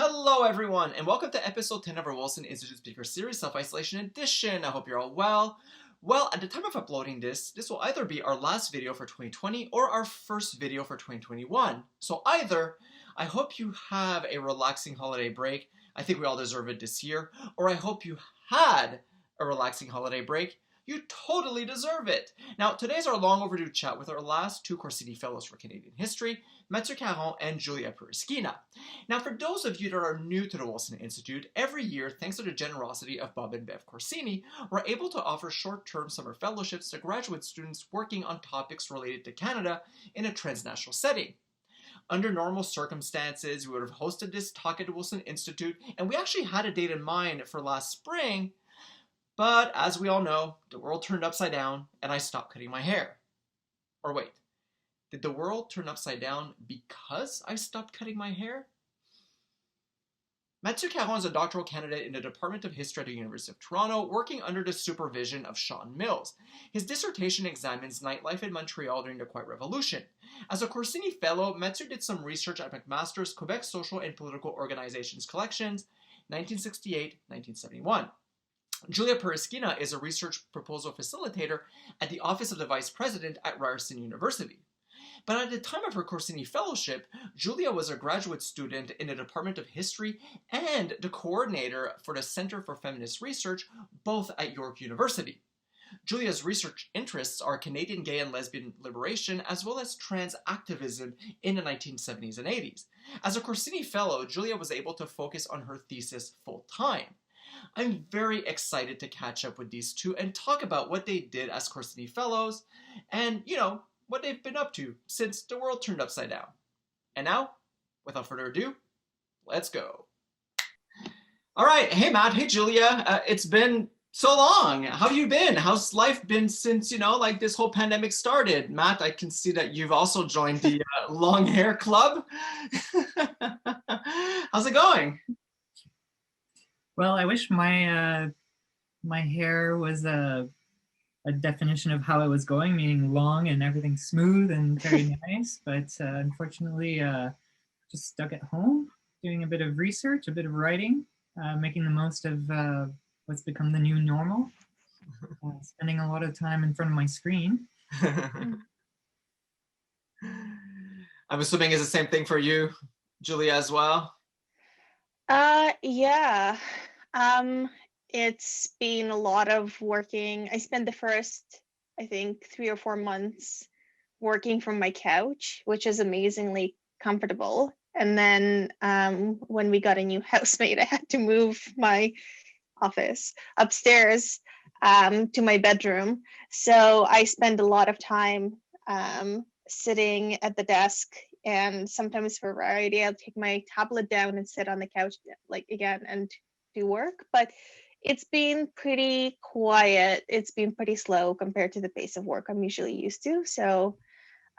Hello everyone, and welcome to episode 10 of our Wilson Institute Speaker Series Self-Isolation Edition. I hope you're all well. Well, at the time of uploading this will either be our last video for 2020 or our first video for 2021. So either, I hope you have a relaxing holiday break. I think we all deserve it this year. Or I hope you had a relaxing holiday break. You totally deserve it. Now, today's our long overdue chat with our last two Corisini Fellows for Canadian History, Matthieu Caron and Julia Pyryeskina. Now, for those of you that are new to the Wilson Institute, every year, thanks to the generosity of Bob and Bev Corsini, we're able to offer short-term summer fellowships to graduate students working on topics related to Canada in a transnational setting. Under normal circumstances, we would have hosted this talk at the Wilson Institute, and we actually had a date in mind for last spring, but as we all know, the world turned upside down and I stopped cutting my hair. Or wait, did the world turn upside down because I stopped cutting my hair? Matthieu Caron is a doctoral candidate in the Department of History at the University of Toronto, working under the supervision of Sean Mills. His dissertation examines nightlife in Montreal during the Quiet Revolution. As a Corisini Fellow, Matthieu did some research at McMaster's Quebec Social and Political Organizations Collections, 1968-1971. Julia Pyryeskina is a Research Proposal Facilitator at the Office of the Vice President at Ryerson University. But at the time of her Corisini Fellowship, Julia was a graduate student in the Department of History and the coordinator for the Center for Feminist Research, both at York University. Julia's research interests are Canadian gay and lesbian liberation, as well as trans activism in the 1970s and 80s. As a Corisini Fellow, Julia was able to focus on her thesis full-time. I'm very excited to catch up with these two and talk about what they did as Corisini Fellows and, what they've been up to since the world turned upside down. And now, without further ado, let's go. All right. Hey, Matt. Hey, Julia. It's been so long. How have you been? How's life been since, this whole pandemic started? Matt, I can see that you've also joined the long hair club. How's it going? Well, I wish my hair was a definition of how it was going, meaning long and everything smooth and very nice. But unfortunately, just stuck at home, doing a bit of research, a bit of writing, making the most of what's become the new normal, spending a lot of time in front of my screen. I'm assuming it's the same thing for you, Julia, as well? Yeah. It's been a lot of working. I spent the first, I think, 3 or 4 months working from my couch, which is amazingly comfortable. And then when we got a new housemate, I had to move my office upstairs to my bedroom. So I spend a lot of time sitting at the desk, and sometimes for variety, I'll take my tablet down and sit on the couch again and do work. But it's been pretty quiet. It's been pretty slow compared to the pace of work I'm usually used to. So,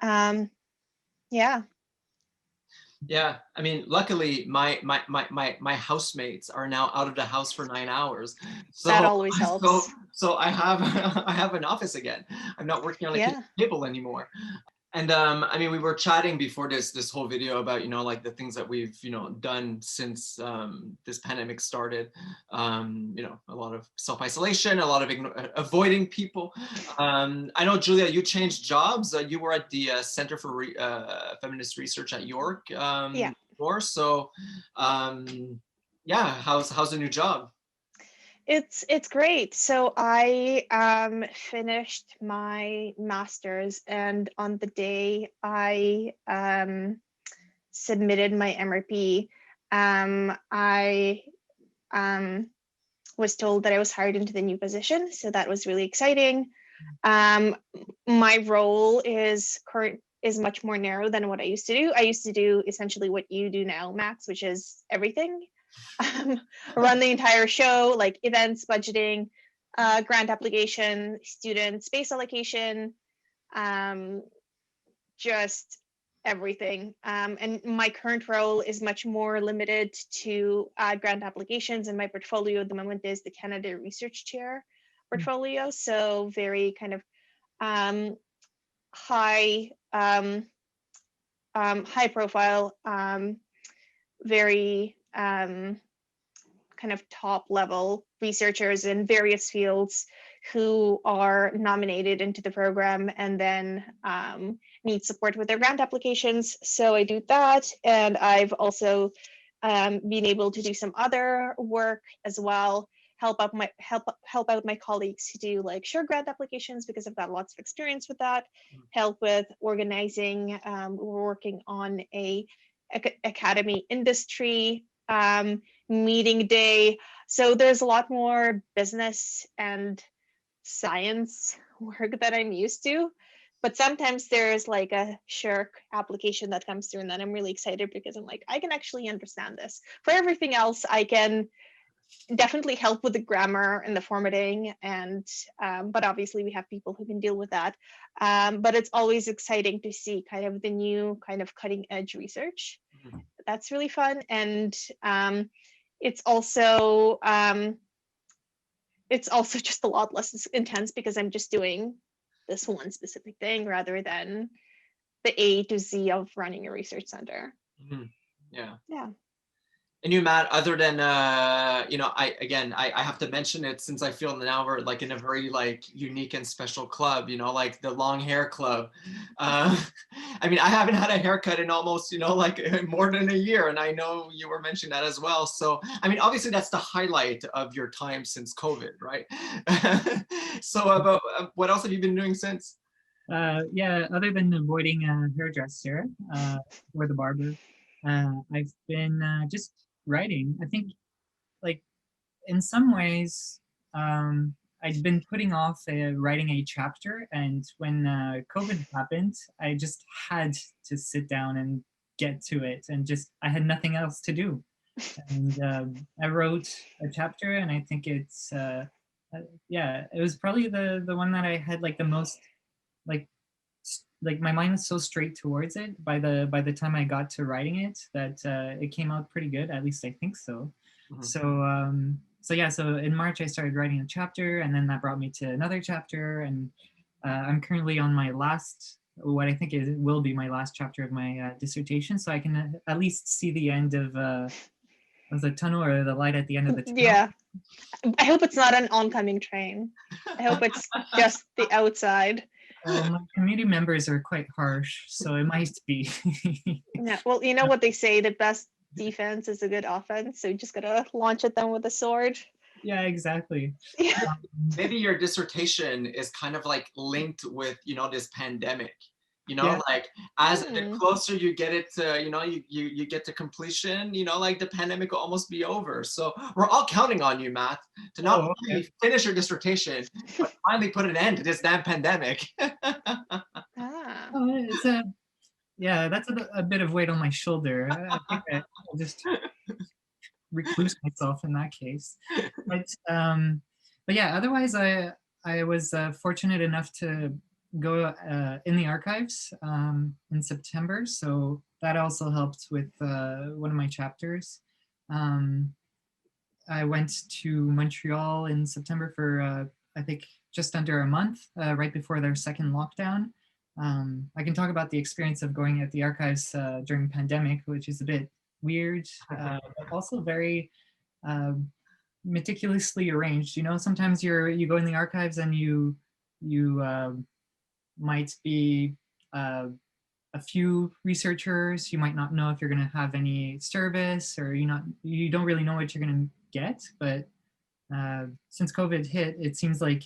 yeah. Yeah, I mean, luckily my housemates are now out of the house for 9 hours. So that always helps. So I have I have an office again. I'm not working on a kitchen table anymore. And I mean, we were chatting before this whole video about, the things that we've, done since this pandemic started. A lot of self-isolation, a lot of avoiding people. I know, Julia, you changed jobs. You were at the Center for Feminist Research at York before. So, how's the new job? It's great. So I finished my master's, and on the day I submitted my MRP, I was told that I was hired into the new position. So that was really exciting. My role is much more narrow than what I used to do. I used to do essentially what you do now, Max, which is everything. Run the entire show, like events, budgeting, grant application, student space allocation, just everything. And my current role is much more limited to grant applications, and my portfolio at the moment is the Canada Research Chair portfolio. So very kind of high profile, very kind of top level researchers in various fields who are nominated into the program and then need support with their grant applications. So I do that. And I've also been able to do some other work as well, help out my colleagues who do like short grant applications because I've got lots of experience with that, help with organizing. We're working on a academy industry meeting day. So there's a lot more business and science work that I'm used to. But sometimes there's like a shirk application that comes through, and then I'm really excited because I'm like, I can actually understand this. For everything else, I can definitely help with the grammar and the formatting, and but obviously we have people who can deal with that. But it's always exciting to see kind of the new kind of cutting edge research. That's really fun, and it's also just a lot less intense because I'm just doing this one specific thing rather than the A to Z of running a research center. Yeah. Yeah. And you, Matt, other than, you know, I have to mention it since I feel now we're like in a very like unique and special club, you know, like the long hair club. I mean, I haven't had a haircut in almost, you know, like more than a year. And I know you were mentioning that as well. So, I mean, obviously that's the highlight of your time since COVID, right? So about what else have you been doing since? Yeah, other than avoiding a hairdresser or the barber, I've been just writing. I think, like, in some ways, I'd been putting off writing a chapter, and when COVID happened, I just had to sit down and get to it, and just I had nothing else to do, and I wrote a chapter, and I think it's yeah, it was probably the one that I had like the most like my mind was so straight towards it by the time I got to writing it that it came out pretty good. At least I think so. So yeah, so in March I started writing a chapter, and then that brought me to another chapter, and I'm currently on my last, what I think will be my last chapter of my dissertation. So I can at least see the end of the tunnel, or the light at the end of the tunnel. Yeah, I hope it's not an oncoming train. I hope it's just the outside. My community members are quite harsh, so it might be. Yeah, well, you know what they say, the best defense is a good offense, so you just gotta launch at them with a sword. Yeah, exactly. Yeah. Maybe your dissertation is kind of like linked with, you know, this pandemic, you know, like as the closer you get it to, you know, you get to completion, you know, like the pandemic will almost be over. So we're all counting on you, Matt, to not only finish your dissertation, but finally put an end to this damn pandemic. It's yeah, that's a bit of weight on my shoulder. I think I'll just recluse myself in that case. But yeah, otherwise I was fortunate enough to go in the archives in September, so that also helped with one of my chapters. I went to Montreal in September for I think just under a month, right before their second lockdown. I can talk about the experience of going at the archives during pandemic, which is a bit weird, but also very meticulously arranged. You know, sometimes you go in the archives and you might be a few researchers. You might not know if you're going to have any service, or you don't really know what you're going to get. But since COVID hit, it seems like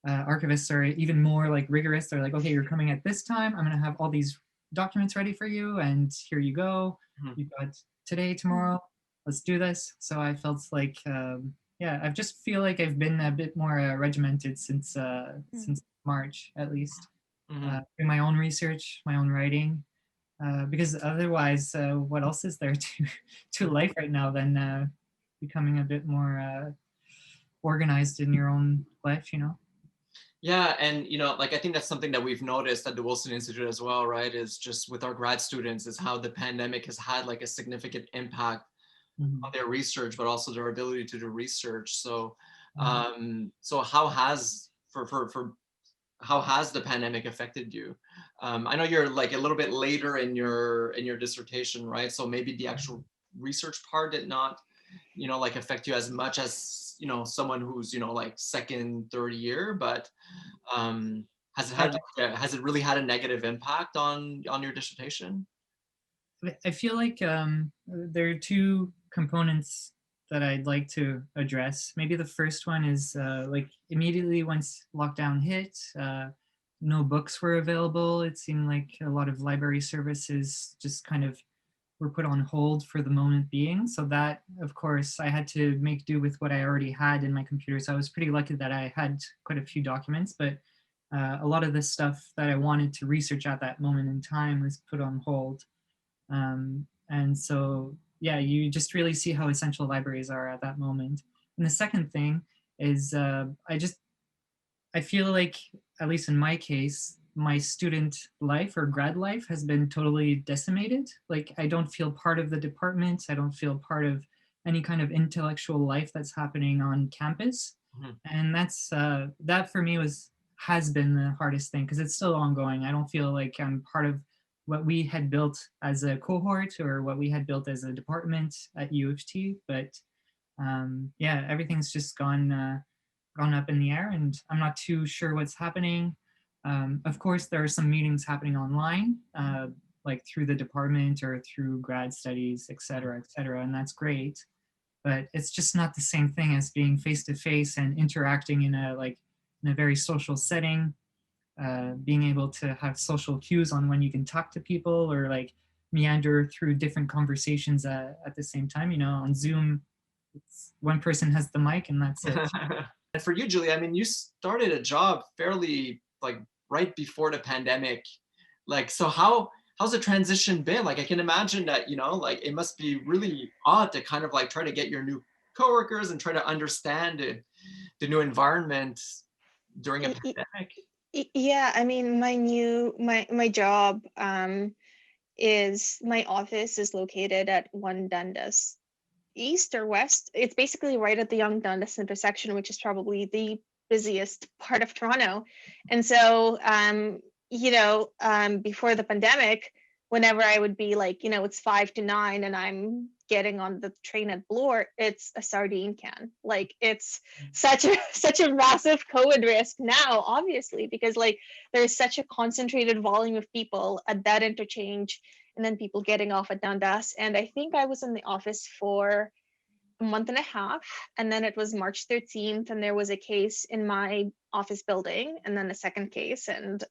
archivists are even more like rigorous. They're like, okay, you're coming at this time. I'm going to have all these documents ready for you, and here you go. You've got today, tomorrow. Let's do this. So I felt like, yeah, I just feel like I've been a bit more regimented since March, at least. Doing my own research, my own writing, because otherwise, what else is there to life right now than becoming a bit more organized in your own life, you know? Yeah, and you know, like I think that's something that we've noticed at the Wilson Institute as well, right? Is just with our grad students, is how the pandemic has had like a significant impact on their research, but also their ability to do research. So, so how has how has the pandemic affected you? I know you're like a little bit later in your dissertation, right? So maybe the actual research part did not, like affect you as much as, someone who's, like second, third year, but has it really had a negative impact on your dissertation? I feel like there are two components that I'd like to address. Maybe the first one is like immediately once lockdown hit, no books were available. It seemed like a lot of library services just kind of were put on hold for the moment being. So that, of course, I had to make do with what I already had in my computer. So I was pretty lucky that I had quite a few documents, but a lot of the stuff that I wanted to research at that moment in time was put on hold. And so, yeah, you just really see how essential libraries are at that moment. And the second thing is I feel like, at least in my case, my student life or grad life has been totally decimated. Like, I don't feel part of the department. I don't feel part of any kind of intellectual life that's happening on campus. Mm-hmm. And that for me has been the hardest thing, because it's still ongoing. I don't feel like I'm part of what we had built as a cohort or what we had built as a department at U of T. But yeah, everything's just gone up in the air, and I'm not too sure what's happening. Of course, there are some meetings happening online, like through the department or through grad studies, et cetera, and that's great. But it's just not the same thing as being face to face and interacting in a very social setting. Being able to have social cues on when you can talk to people or like meander through different conversations at the same time. On Zoom, one person has the mic and that's it. And for you, Julie, I mean, you started a job fairly like right before the pandemic. Like, so how's the transition been? Like, I can imagine that, like it must be really odd to kind of like try to get your new coworkers and try to understand the new environment during a pandemic. Yeah, I mean, my job is, my office is located at 1 Dundas East or West. It's basically right at the Yonge Dundas intersection, which is probably the busiest part of Toronto. And so, before the pandemic, whenever I would be like, it's 5 to 9 and I'm getting on the train at Bloor, it's a sardine can. Like, it's such a massive COVID risk now, obviously, because like there's such a concentrated volume of people at that interchange, and then people getting off at Dundas. And I think I was in the office for a month and a half, and then it was March 13th, and there was a case in my office building, and then a second case. And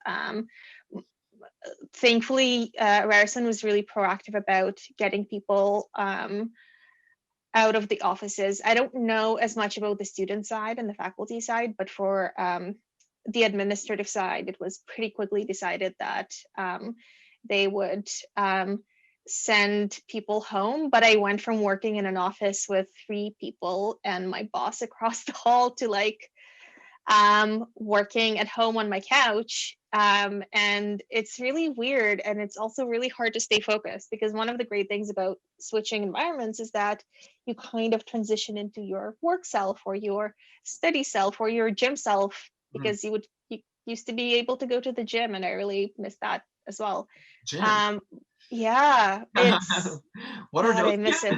thankfully, Ryerson was really proactive about getting people out of the offices. I don't know as much about the student side and the faculty side, but for the administrative side, it was pretty quickly decided that they would send people home. But I went from working in an office with 3 people and my boss across the hall to like working at home on my couch. And it's really weird. And it's also really hard to stay focused, because one of the great things about switching environments is that you kind of transition into your work self or your study self or your gym self, because you used to be able to go to the gym, and I really miss that as well. Gym. Yeah, it's what are those? I miss it.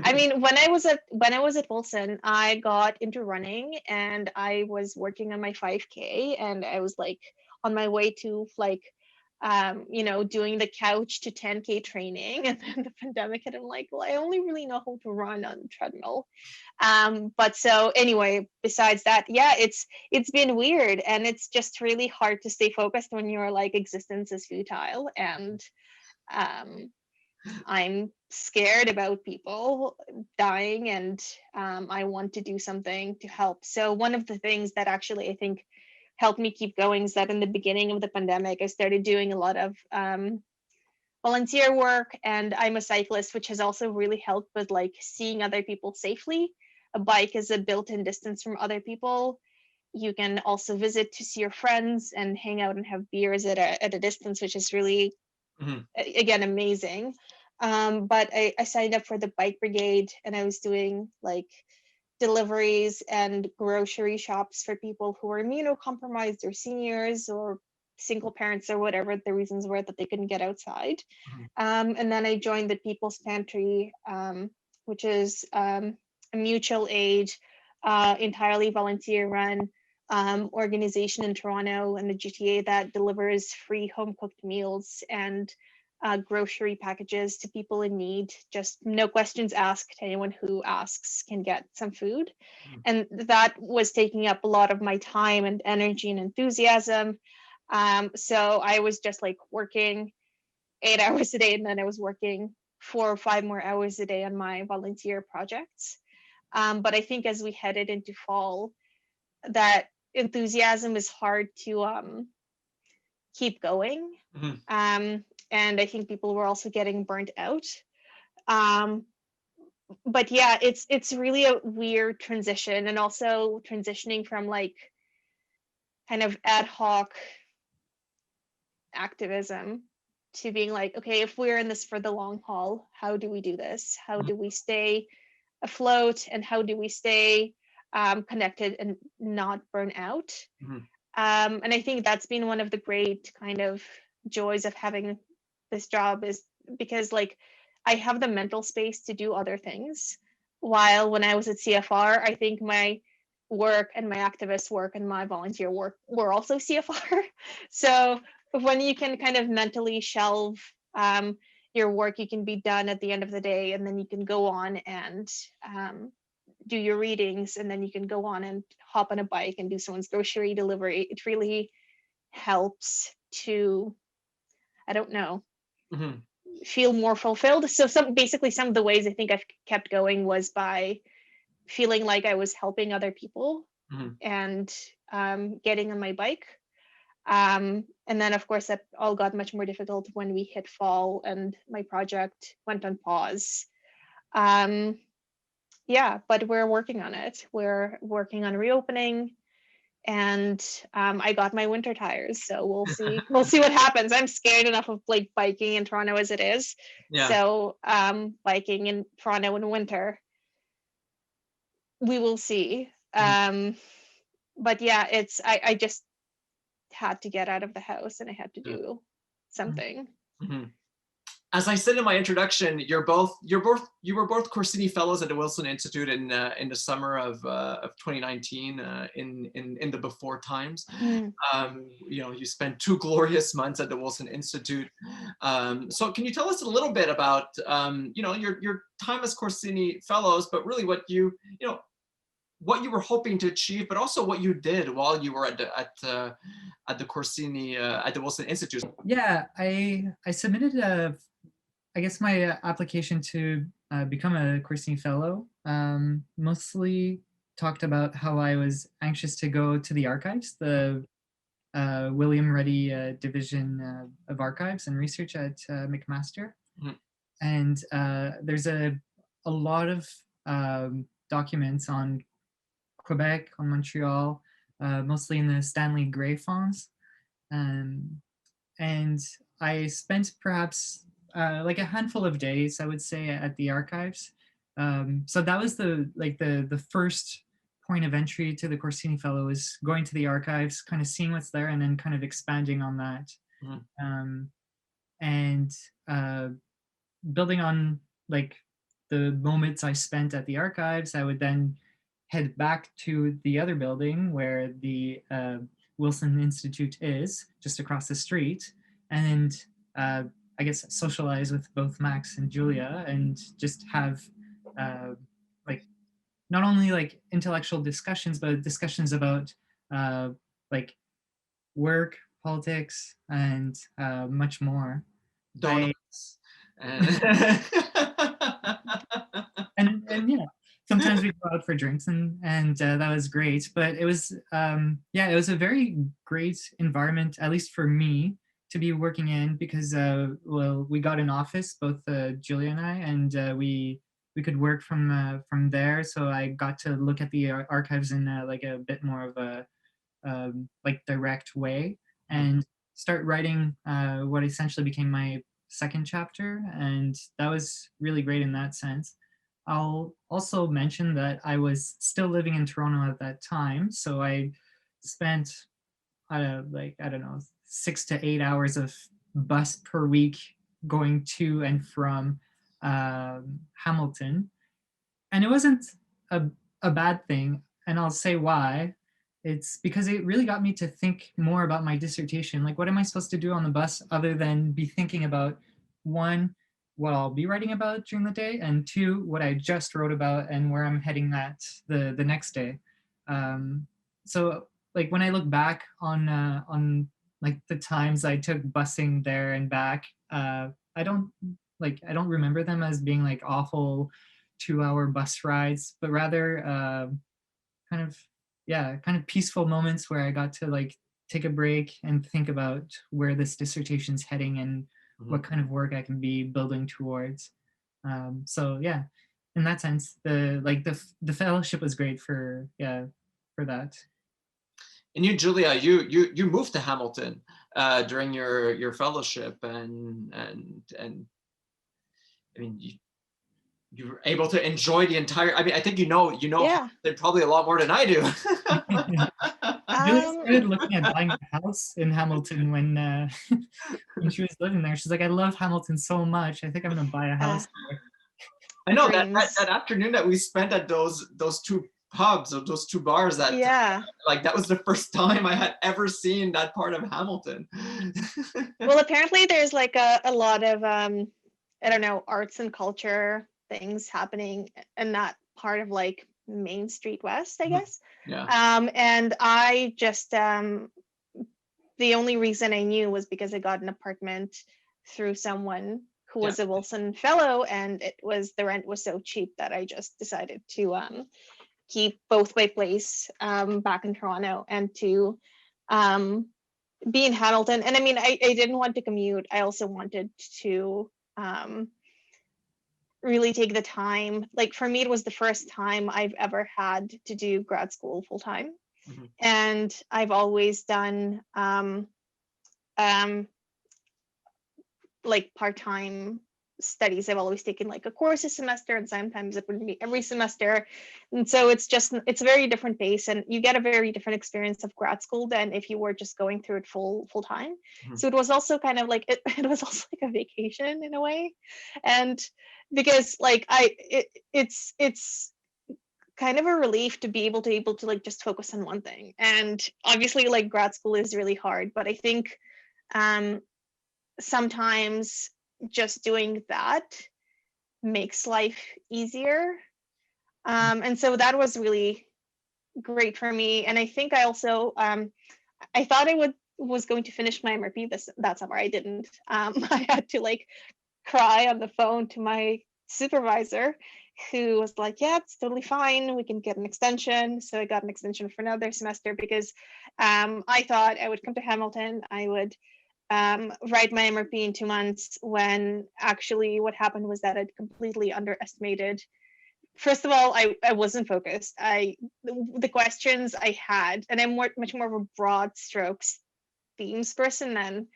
I mean, when I was at Wilson, I got into running, and I was working on my 5K, and I was like on my way to like doing the couch to 10K training, and then the pandemic hit. I'm like, well, I only really know how to run on the treadmill. But so anyway, besides that, yeah, it's been weird, and it's just really hard to stay focused when your like existence is futile. And I'm scared about people dying, and I want to do something to help. So one of the things that actually I think helped me keep going is that in the beginning of the pandemic, I started doing a lot of volunteer work, and I'm a cyclist, which has also really helped with like seeing other people safely. A bike is a built-in distance from other people. You can also visit to see your friends and hang out and have beers at a distance, which is really, again, amazing. But I signed up for the bike brigade, and I was doing like deliveries and grocery shops for people who are immunocompromised or seniors or single parents or whatever the reasons were that they couldn't get outside. Mhm. And then I joined the People's Pantry, which is a mutual aid, entirely volunteer run organization in Toronto and the GTA that delivers free home cooked meals and grocery packages to people in need. Just no questions asked. Anyone who asks can get some food. Mhm. And that was taking up a lot of my time and energy and enthusiasm. So I was just like working 8 hours a day, and then I was working 4 or 5 more hours a day on my volunteer projects. But I think as we headed into fall, that enthusiasm is hard to keep going. Mhm. And I think people were also getting burnt out. Um, but yeah, it's really a weird transition, and also transitioning from like kind of ad hoc activism to being like, okay, if we're in this for the long haul, how do we do this? How Mhm. do we stay afloat, and how do we stay connected and not burn out? Mhm. And I think that's been one of the great kind of joys of having this job, is because like I have the mental space to do other things. While when I was at CFR, I think my work and my activist work and my volunteer work were also CFR. So when you can kind of mentally shelve your work, you can be done at the end of the day, and then you can go on and do your readings, and then you can go on and hop on a bike and do someone's grocery delivery. It really helps to, I don't know, Mhm. feel more fulfilled. So some of the ways I think I've kept going was by feeling like I was helping other people Mhm. and getting on my bike. And then of course that all got much more difficult when we hit fall and my project went on pause. Um, yeah, but we're working on it. We're working on reopening, and I got my winter tires, so we'll see. We'll see what happens. I'm scared enough of like biking in Toronto as it is. Yeah. So biking in Toronto in winter, we will see. Mhm. But yeah, I just had to get out of the house and I had to Yeah. do something. Mhm. As I said in my introduction, you were both Corisini Fellows at the Wilson Institute in the summer of 2019 in the before times. Mm. You spent 2 glorious months at the Wilson Institute. So can you tell us a little bit about your time as Corisini Fellows, but really what you were hoping to achieve, but also what you did while you were at the Corisini at the Wilson Institute? Yeah, I submitted I guess my application to become a Corisini Fellow mostly talked about how I was anxious to go to the archives, the William Ruddy Division of Archives and Research at McMaster. Mhm. And there's a lot of documents on Quebec, on Montreal, mostly in the Stanley Gray fonds. And I spent perhaps like a handful of days, I would say, at the archives. So that was the first point of entry to the Corsini Fellow, is going to the archives, kind of seeing what's there, and then kind of expanding on that. Mhm. Um, and building on like the moments I spent at the archives, I would then head back to the other building where the Wilson Institute is, just across the street, and uh, I guess socialize with both Max and Julia, and just have uh, like not only like intellectual discussions, but discussions about uh, like work, politics, and much more. I Donuts. And and yeah, sometimes we go out for drinks, and that was great. But it was yeah, it was a very great environment, at least for me, to be working in, because well, we got an office, both Julia and I, and we could work from there. So I got to look at the archives in like a bit more of a like direct way, and start writing what essentially became my second chapter, and that was really great in that sense. I'll also mention that I was still living in Toronto at that time, so I spent like, I don't know, 6 to 8 hours of bus per week going to and from Hamilton. And it wasn't a bad thing, and I'll say why. It's because it really got me to think more about my dissertation. Like, what am I supposed to do on the bus other than be thinking about, one, what I'll be writing about during the day, and two, what I just wrote about and where I'm heading at the next day. So like when I look back on like the times I took busing there and back, I don't remember them as being like awful 2-hour bus rides, but rather kind of peaceful moments where I got to like take a break and think about where this dissertation's heading and what kind of work I can be building towards. So yeah, in that sense, the fellowship was great for that. And you, Julia, you moved to Hamilton during your fellowship, and I mean you were able to enjoy the entire. I mean, I think you know Yeah. probably a lot more than I do. Julie started looking at buying a house in Hamilton when she was living there. She's like, I love Hamilton so much. I think I'm gonna buy a house there. I know that afternoon that we spent at those two pubs or those two bars, that like that was the first time I had ever seen that part of Hamilton. Well, apparently there's like a lot of I don't know, arts and culture things happening in that part of like Main Street West, I guess. Yeah. And I just the only reason I knew was because I got an apartment through someone who was a Wilson Fellow, and the rent was so cheap that I just decided to keep both my place back in Toronto and to be in Hamilton. And I mean, I didn't want to commute. I also wanted to really take the time. Like for me, it was the first time I've ever had to do grad school full time. And I've always done like part-time studies. I've always taken like a course a semester, and sometimes it wouldn't be every semester. And so it's a very different pace, and you get a very different experience of grad school than if you were just going through it full time. So it was also kind of like it was also like a vacation in a way. And because like it's kind of a relief to be able to like just focus on one thing. And obviously like grad school is really hard, but I think sometimes just doing that makes life easier. And so that was really great for me. And I think I also I thought I was going to finish my MRP that summer. I didn't. I had to like cry on the phone to my supervisor, who was like, yeah, it's totally fine, we can get an extension. So I got an extension for another semester because I thought I would come to Hamilton, I would write my MRP in 2 months, when actually what happened was that I'd completely underestimated. First of all, I wasn't focused. The questions I had, and I'm much more of a broad strokes themes person than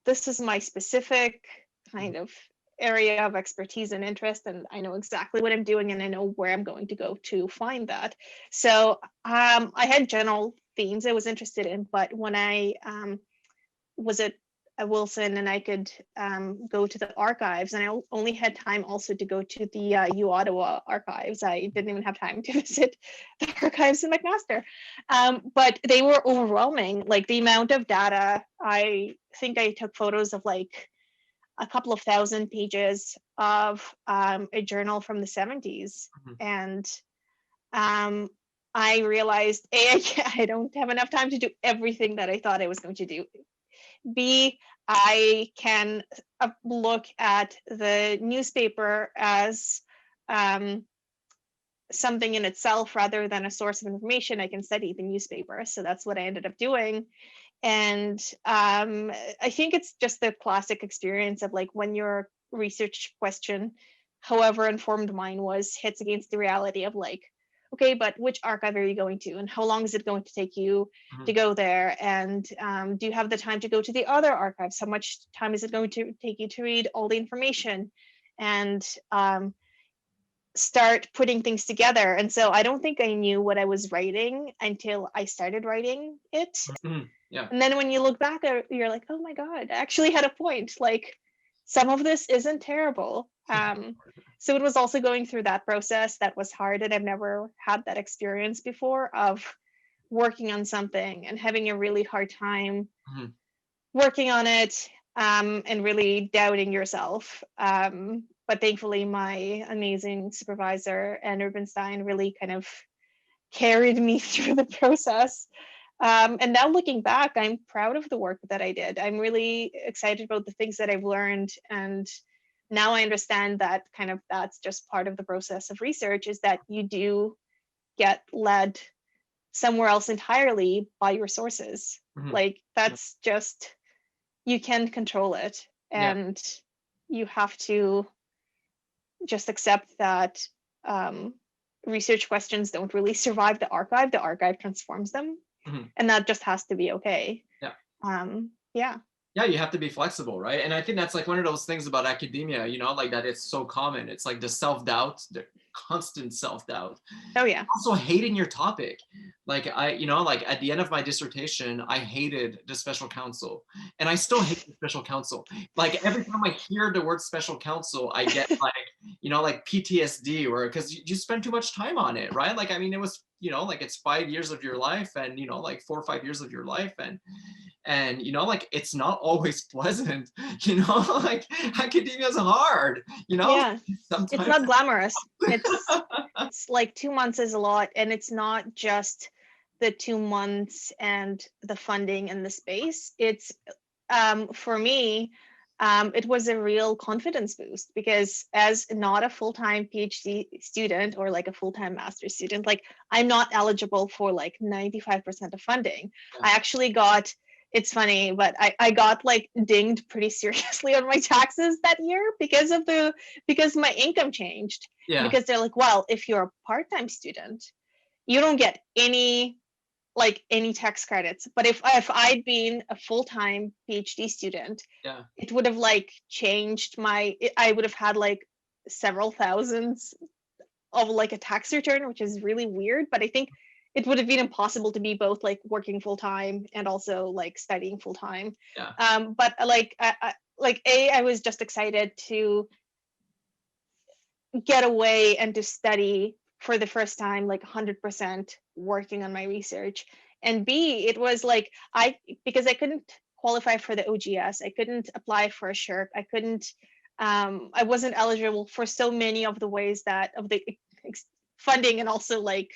this is my specific kind of area of expertise and interest, and I know exactly what I'm doing, and I know where I'm going to go to find that. So I had general themes I was interested in, but when I was at Wilson and I could go to the archives, and I only had time also to go to the U Ottawa archives. I didn't even have time to visit the archives in McMaster, but they were overwhelming. Like the amount of data, I think I took photos of like a couple of thousand pages of a journal from the 70s. And I realized, A, I don't have enough time to do everything that I thought I was going to do. B, I can look at the newspaper as something in itself rather than a source of information. I can study the newspaper. So that's what I ended up doing. And I think it's just the classic experience of like when your research question, however informed mine was, hits against the reality of like, okay, but which archive are you going to, and how long is it going to take you to go there, and do you have the time to go to the other archives? How much time is it going to take you to read all the information and start putting things together? And so I don't think I knew what I was writing until I started writing it. Yeah. And then when you look back, you're like, oh my God, I actually had a point. Like, some of this isn't terrible. So it was also going through that process that was hard, and I've never had that experience before of working on something and having a really hard time Mhm. working on it, and really doubting yourself. But thankfully, my amazing supervisor and Rubenstein really kind of carried me through the process. And now looking back, I'm proud of the work that I did. I'm really excited about the things that I've learned. And now I understand that kind of that's just part of the process of research, is that you do get led somewhere else entirely by your sources. Mhm. Like, that's just, you can control it. Yeah. And you have to just accept that research questions don't really survive the archive transforms them. Mhm. And that just has to be okay. Yeah. Yeah. Yeah, you have to be flexible, right? And I think that's like one of those things about academia, you know, like that it's so common. It's like the self-doubt, the constant self-doubt. Oh yeah. Also hating your topic. Like you know, like at the end of my dissertation, I hated the special counsel, and I still hate the special counsel. Like every time I hear the word special counsel, I get like, you know, like PTSD, or because you spend too much time on it, right? Like, I mean, it was, you know, like it's 5 years of your life, and, you know, like 4 or 5 years of your life, and you know, like it's not always pleasant, you know, like academia is hard, you know. Yeah. Sometimes It's not glamorous. It's like 2 months is a lot, and it's not just the 2 months and the funding and the space. It's for me, it was a real confidence boost, because as not a full-time PhD student or like a full-time master's student, like I'm not eligible for like 95% of funding. Yeah. I actually got, it's funny, but I got like dinged pretty seriously on my taxes that year because my income changed. Yeah. Because they're like, well, if you're a part-time student, you don't get any tax credits. But if I'd been a full-time PhD student, Yeah. it would have like changed I would have had like several thousands of like a tax return, which is really weird. But I think it would have been impossible to be both like working full-time and also like studying full-time. Yeah. But I was just excited to get away and to study for the first time, like 100% working on my research. And B, it was like because I couldn't qualify for the OGS, I couldn't apply for a SHRP, I wasn't eligible for so many of the ways that of the funding, and also like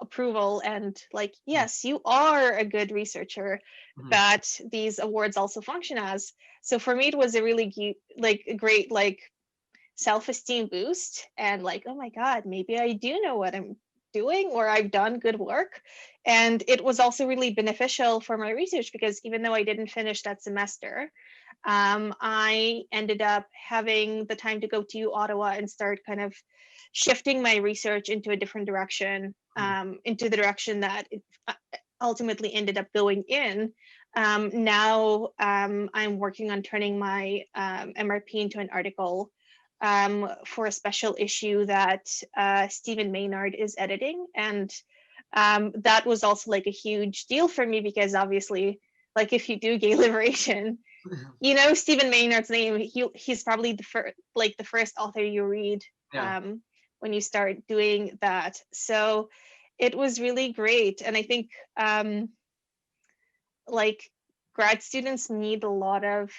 approval, and like, yes, you are a good researcher, Mhm. that these awards also function as. So for me, it was a really like a great like self-esteem boost, and like, oh my God, maybe I do know what I'm doing, or I've done good work. And it was also really beneficial for my research, because even though I didn't finish that semester, I ended up having the time to go to Ottawa and start kind of shifting my research into a different direction, into the direction that it ultimately ended up going in. Now I'm working on turning my MRP into an article for a special issue that Stephen Maynard is editing. And that was also like a huge deal for me, because obviously, like, if you do gay liberation, you know Stephen Maynard's name. He's probably the first author you read Yeah. when you start doing that. So it was really great. And I think like grad students need a lot of,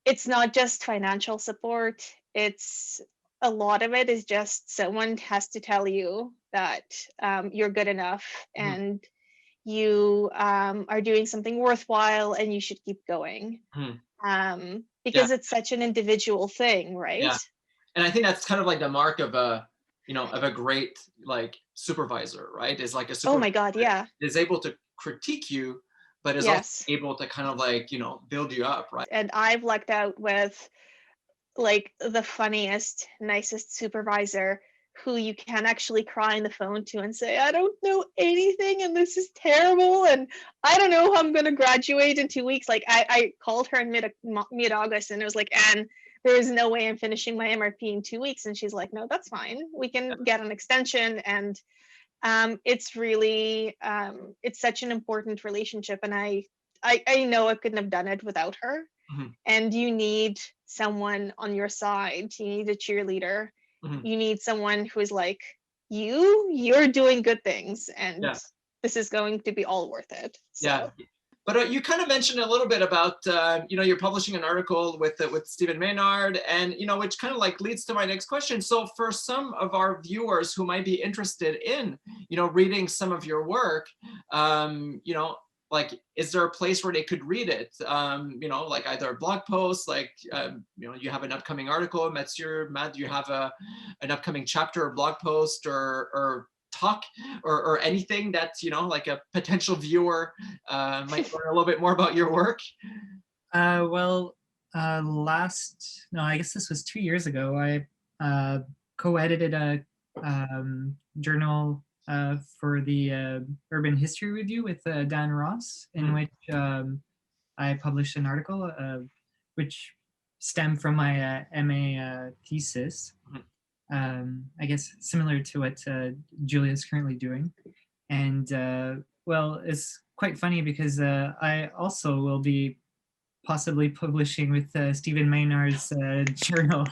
it's not just financial support, it's a lot of it is just someone has to tell you that you're good enough, Mhm. and you are doing something worthwhile, and you should keep going. Mhm. Because it's such an individual thing, right? Yeah. And I think that's kind of like the mark of a, you know, of a great like supervisor, right? Is like a Oh supervisor my God, yeah. is able to critique you, but is also Yes. able to kind of like, you know, build you up, right? And I've lucked out with like the funniest, nicest supervisor who you can actually cry on the phone to and say, I don't know anything and this is terrible and I don't know how I'm going to graduate in 2 weeks. Like I called her in mid-August and it was like, Anne, there is no way I'm finishing my MRP in 2 weeks. And she's like, no, that's fine. We can get an extension. And It's really it's such an important relationship, and I know I couldn't have done it without her. Mhm. And you need someone on your side. You need a cheerleader. Mhm. You need someone who's like, you're doing good things, and Yeah. this is going to be all worth it. So. Yeah. But you kind of mentioned a little bit about, you're publishing an article with Stephen Maynard, and, which kind of like leads to my next question. So for some of our viewers who might be interested in, reading some of your work, like, is there a place where they could read it? Like either a blog post, like, you have an upcoming article, Matthieu, Matt, you have an upcoming chapter or blog post or talk or anything that like a potential viewer might learn a little bit more about your work? No, I guess this was 2 years ago. I co-edited a journal for the Urban History Review with Dan Ross, in which I published an article which stemmed from my MA thesis. I guess similar to what Julia is currently doing. And well, it's quite funny because I also will be possibly publishing with Stephen Maynard's journal.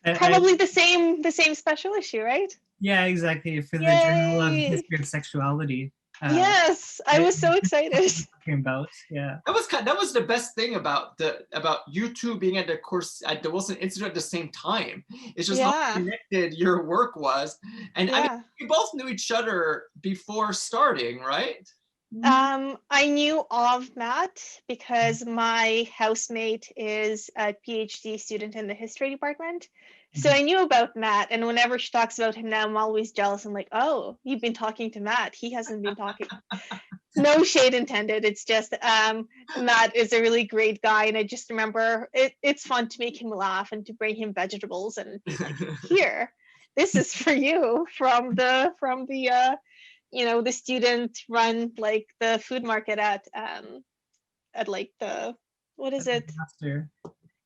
Probably the same special issue, right? Yeah, exactly, for the Yay! Journal of History of Sexuality. Yes, I was so excited. Talking about, yeah. That was the best thing about you two being at the Wilson Institute at the same time. It's just how connected your work was, and I mean, we both knew each other before starting, right? I knew of Matt because my housemate is a PhD student in the history department. So I knew about Matt, and whenever she talks about him now, I'm always jealous. I'm like, oh, you've been talking to Matt. He hasn't been talking. No shade intended. It's just Matt is a really great guy, and I just remember it's fun to make him laugh and to bring him vegetables and be like, here, this is for you from the the student run like the food market at like the, what is it? Master.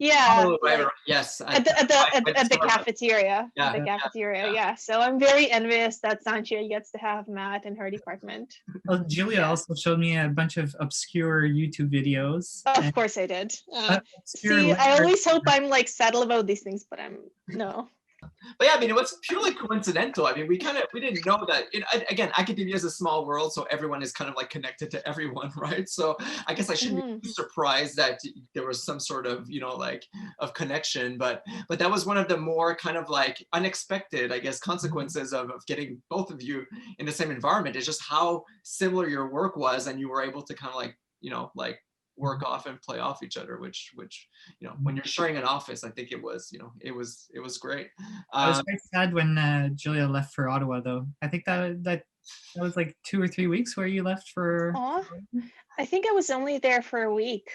Yeah. Oh, right. Yes. At the cafeteria. Yeah. At the cafeteria. Yeah. So I'm very envious that Sanchia gets to have Matt in her department. Well, Julia also showed me a bunch of obscure YouTube videos. Of course I did. See, I always hope I'm like subtle about these things, but I'm no. But yeah, I mean, it was purely coincidental. I mean, we didn't know that. Again, academia is a small world, so everyone is kind of like connected to everyone, right? So I guess I shouldn't be surprised that there was some sort of, like, of connection. But that was one of the more kind of like unexpected, I guess, consequences of getting both of you in the same environment. Is just how similar your work was, and you were able to kind of like, like work off and play off each other, which when you're sharing an office, I think it was great. I was quite sad when Julia left for Ottawa, though. I think that was like 2 or 3 weeks where you left for. I think I was only there for a week.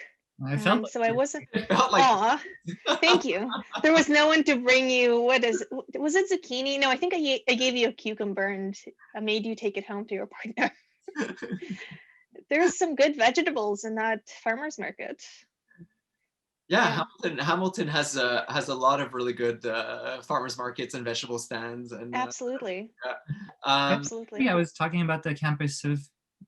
I felt so I wasn't. It felt like. Thank you. There was no one to bring you. Was it zucchini? No, I think I gave you a cucumber and I made you take it home to your partner. There's some good vegetables in that farmer's market. Yeah. Hamilton has a lot of really good farmers markets and vegetable stands, and absolutely. Absolutely. I was talking about the campus of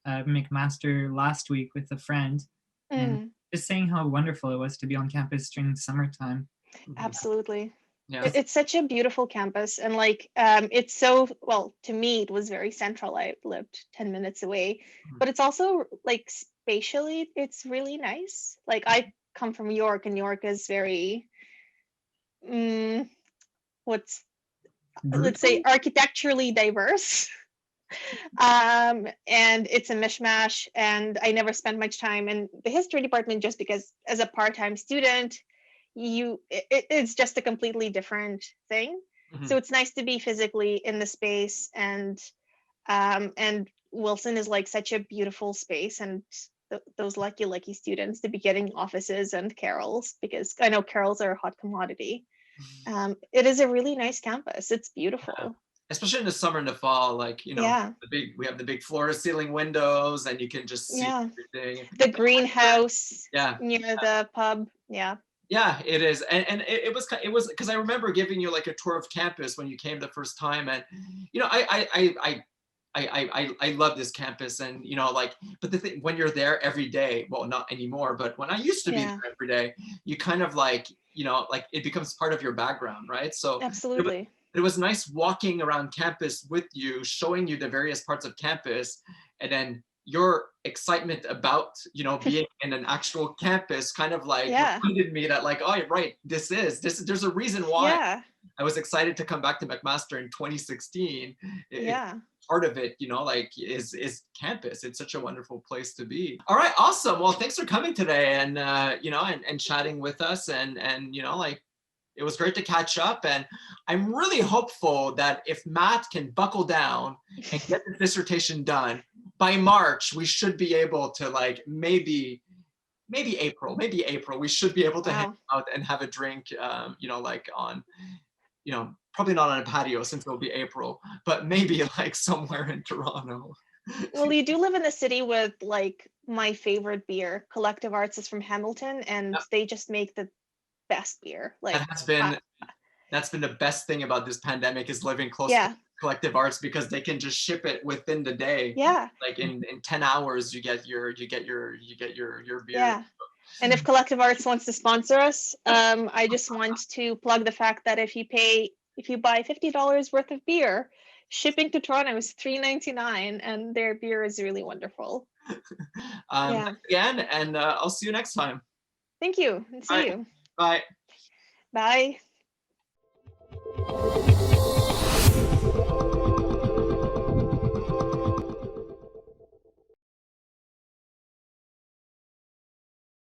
McMaster last week with a friend, and just saying how wonderful it was to be on campus during the summertime. Absolutely. Yeah. It's such a beautiful campus, and like it's so, well, to me it was very central. I lived 10 minutes away, but it's also like spatially it's really nice. Like I come from York, and York is very let's say architecturally diverse. And it's a mishmash, and I never spent much time in the history department just because as a part-time student it's just a completely different thing. So it's nice to be physically in the space, and Wilson is like such a beautiful space, and those lucky students to be getting offices and carrels, because I know carrels are a hot commodity. It is a really nice campus. It's beautiful. Yeah. Especially in the summer and the fall, like, we have the big floor to ceiling windows, and you can just see everything. The greenhouse near the pub. Yeah. Yeah, it is, and it was because I remember giving you like a tour of campus when you came the first time, and you know I love this campus, and you know, like, but the thing, when you're there every day, well, not anymore, but when I used to be Yeah, there every day, you kind of like, you know, like it becomes part of your background, right? So absolutely. it was nice walking around campus with you, showing you the various parts of campus, and then your excitement about, you know, being in an actual campus kind of like Yeah, reminded me that like, oh, right, there's a reason why yeah, I was excited to come back to McMaster in 2016. It's yeah. part of it, you know, like is campus. It's such a wonderful place to be. All right, awesome. Well, thanks for coming today, and you know, and chatting with us, and you know, like, it was great to catch up, and I'm really hopeful that if Matt can buckle down and get the dissertation done by March, we should be able to like maybe April, we should be able to hang Wow. out and have a drink, you know, like on, you know, probably not on a patio since it'll be April, but maybe like somewhere in Toronto. Well, you do live in a city with like my favorite beer. Collective Arts is from Hamilton, and they just make the best beer. Like, That has uh, been that's been the best thing about this pandemic, is living close to yeah, Collective Arts, because they can just ship it within the day. yeah, Like in 10 hours you get your beer. yeah. And if Collective Arts wants to sponsor us, I just want to plug the fact that if you buy $50 worth of beer, shipping to Toronto is $3.99, and their beer is really wonderful. Yeah. Thanks again, and I'll see you next time. Thank you, and All see right, you. bye. Bye.